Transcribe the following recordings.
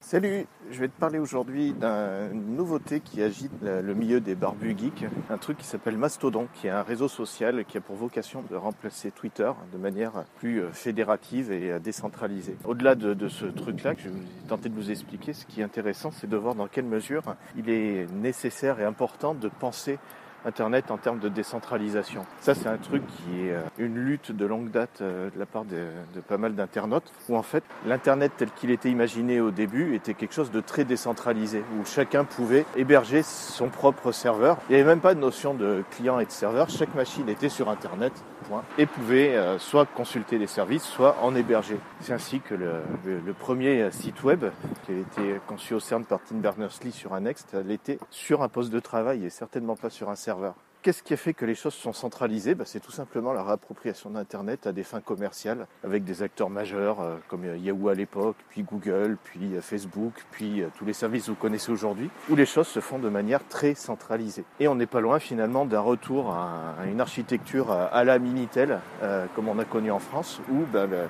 Salut, je vais te parler aujourd'hui d'une nouveauté qui agite le milieu des barbus geeks, un truc qui s'appelle Mastodon, qui est un réseau social qui a pour vocation de remplacer Twitter de manière plus fédérative et décentralisée. Au-delà de ce truc-là, que je vais tenter de vous expliquer, ce qui est intéressant, c'est de voir dans quelle mesure il est nécessaire et important de penser Internet en termes de décentralisation. Ça, c'est un truc qui est une lutte de longue date de la part de pas mal d'internautes, où en fait, l'Internet tel qu'il était imaginé au début était quelque chose de très décentralisé, où chacun pouvait héberger son propre serveur. Il n'y avait même pas de notion de client et de serveur, chaque machine était sur Internet, point, et pouvait soit consulter les services, soit en héberger. C'est ainsi que le premier site web, qui avait été conçu au CERN par Tim Berners-Lee sur un Next, l'était sur un poste de travail et certainement pas sur un serveur. Qu'est-ce qui a fait que les choses sont centralisées ? C'est tout simplement la réappropriation d'Internet à des fins commerciales, avec des acteurs majeurs comme Yahoo à l'époque, puis Google, puis Facebook, puis tous les services que vous connaissez aujourd'hui, où les choses se font de manière très centralisée. Et on n'est pas loin finalement d'un retour à une architecture à la Minitel, comme on a connu en France, où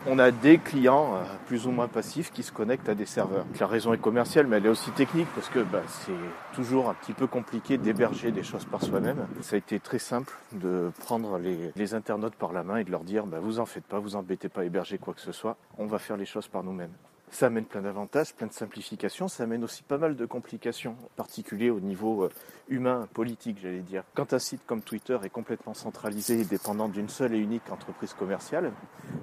on a des clients plus ou moins passifs qui se connectent à des serveurs. La raison est commerciale, mais elle est aussi technique, parce que c'est toujours un petit peu compliqué d'héberger des choses par soi-même. Ça a été très simple de prendre les internautes par la main et de leur dire vous en faites pas, vous embêtez pas à héberger quoi que ce soit, on va faire les choses par nous-mêmes. Ça amène plein d'avantages, plein de simplifications, ça amène aussi pas mal de complications, en particulier au niveau humain, politique, j'allais dire. Quand un site comme Twitter est complètement centralisé et dépendant d'une seule et unique entreprise commerciale,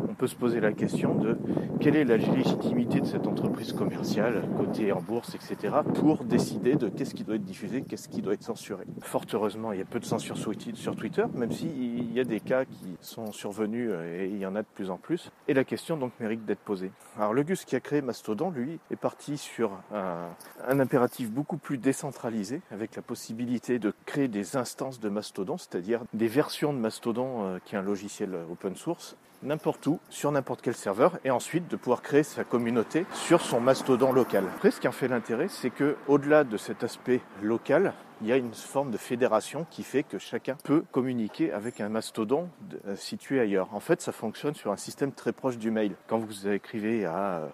on peut se poser la question de quelle est la légitimité de cette entreprise commerciale, cotée en bourse, etc., pour décider de qu'est-ce qui doit être diffusé, qu'est-ce qui doit être censuré. Fort heureusement, il y a peu de censure sur Twitter, même s'il y a des cas qui sont survenus et il y en a de plus en plus. Et la question donc mérite d'être posée. Alors le Gus qui a créé Mastodon, lui, est parti sur un impératif beaucoup plus décentralisé, avec la possibilité de créer des instances de Mastodon, c'est-à-dire des versions de Mastodon qui est un logiciel open source, n'importe où, sur n'importe quel serveur, et ensuite de pouvoir créer sa communauté sur son Mastodon local. Après, ce qui en fait l'intérêt, c'est que au-delà de cet aspect local, il y a une forme de fédération qui fait que chacun peut communiquer avec un mastodon situé ailleurs. En fait, ça fonctionne sur un système très proche du mail. Quand vous écrivez à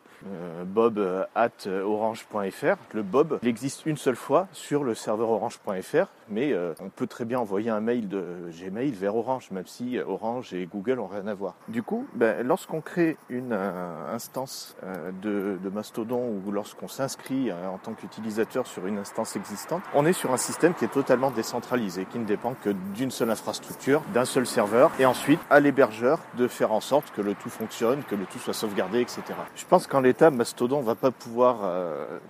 bob@orange.fr, le bob, il existe une seule fois sur le serveur orange.fr, mais on peut très bien envoyer un mail de Gmail vers Orange, même si Orange et Google n'ont rien à voir. Du coup, lorsqu'on crée une instance de mastodon ou lorsqu'on s'inscrit en tant qu'utilisateur sur une instance existante, on est sur un système qui est totalement décentralisé, qui ne dépend que d'une seule infrastructure, d'un seul serveur, et ensuite à l'hébergeur de faire en sorte que le tout fonctionne, que le tout soit sauvegardé, etc. Je pense qu'en l'état, Mastodon ne va pas pouvoir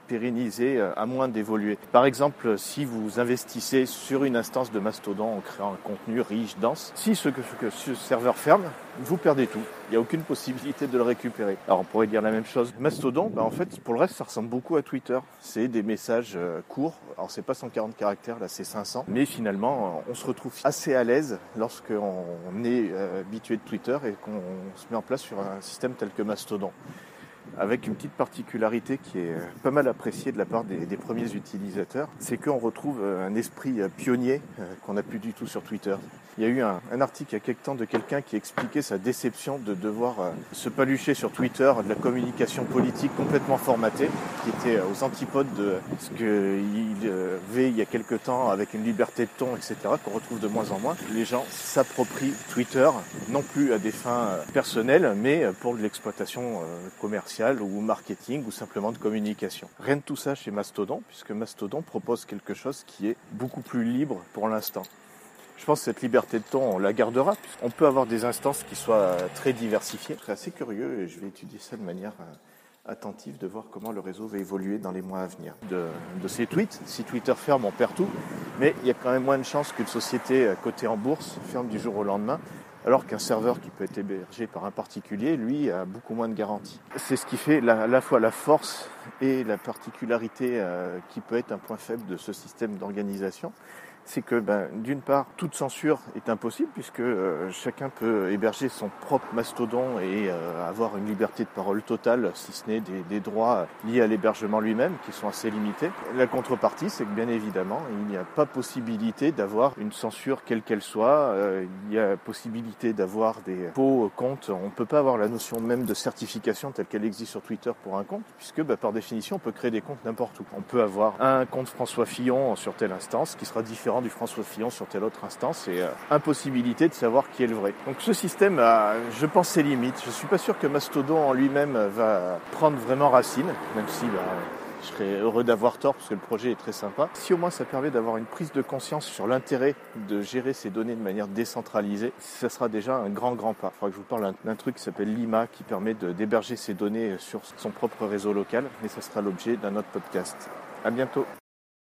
pérenniser à moins d'évoluer. Par exemple, si vous investissez sur une instance de Mastodon en créant un contenu riche, dense, si ce serveur ferme, vous perdez tout. Il n'y a aucune possibilité de le récupérer. Alors on pourrait dire la même chose. Mastodon, en fait, pour le reste, ça ressemble beaucoup à Twitter. C'est des messages courts. Alors c'est pas 140 caractères, là c'est 500. Mais finalement, on se retrouve assez à l'aise lorsqu'on est habitué de Twitter et qu'on se met en place sur un système tel que Mastodon. Avec une petite particularité qui est pas mal appréciée de la part des premiers utilisateurs, c'est qu'on retrouve un esprit pionnier qu'on n'a plus du tout sur Twitter. Il y a eu un article il y a quelque temps de quelqu'un qui expliquait sa déception de devoir se palucher sur Twitter de la communication politique complètement formatée, qui était aux antipodes de ce qu'il avait il y a quelque temps avec une liberté de ton, etc., qu'on retrouve de moins en moins. Les gens s'approprient Twitter, non plus à des fins personnelles, mais pour de l'exploitation commerciale ou marketing ou simplement de communication. Rien de tout ça chez Mastodon, puisque Mastodon propose quelque chose qui est beaucoup plus libre pour l'instant. Je pense que cette liberté de ton, on la gardera, puisqu'on peut avoir des instances qui soient très diversifiées. Je serais assez curieux et je vais étudier ça de manière attentive, de voir comment le réseau va évoluer dans les mois à venir. De ces tweets, si Twitter ferme, on perd tout, mais il y a quand même moins de chances qu'une société cotée en bourse ferme du jour au lendemain, alors qu'un serveur qui peut être hébergé par un particulier, lui, a beaucoup moins de garanties. C'est ce qui fait à la fois la force et la particularité qui peut être un point faible de ce système d'organisation, c'est que d'une part, toute censure est impossible puisque chacun peut héberger son propre mastodon et avoir une liberté de parole totale, si ce n'est des droits liés à l'hébergement lui-même qui sont assez limités. La contrepartie, c'est que bien évidemment, il n'y a pas possibilité d'avoir une censure quelle qu'elle soit. Il y a possibilité d'avoir des faux comptes. On ne peut pas avoir la notion même de certification telle qu'elle existe sur Twitter pour un compte, puisque par définition, on peut créer des comptes n'importe où. On peut avoir un compte François Fillon sur telle instance qui sera différent du François Fillon sur telle autre instance et impossibilité de savoir qui est le vrai. Donc ce système a, je pense, ses limites. Je suis pas sûr que Mastodon en lui-même va prendre vraiment racine, même si je serais heureux d'avoir tort parce que le projet est très sympa. Si au moins ça permet d'avoir une prise de conscience sur l'intérêt de gérer ces données de manière décentralisée, ça sera déjà un grand pas. Il faudra que je vous parle d'un truc qui s'appelle Lima qui permet d'héberger ces données sur son propre réseau local, mais ça sera l'objet d'un autre podcast. À bientôt.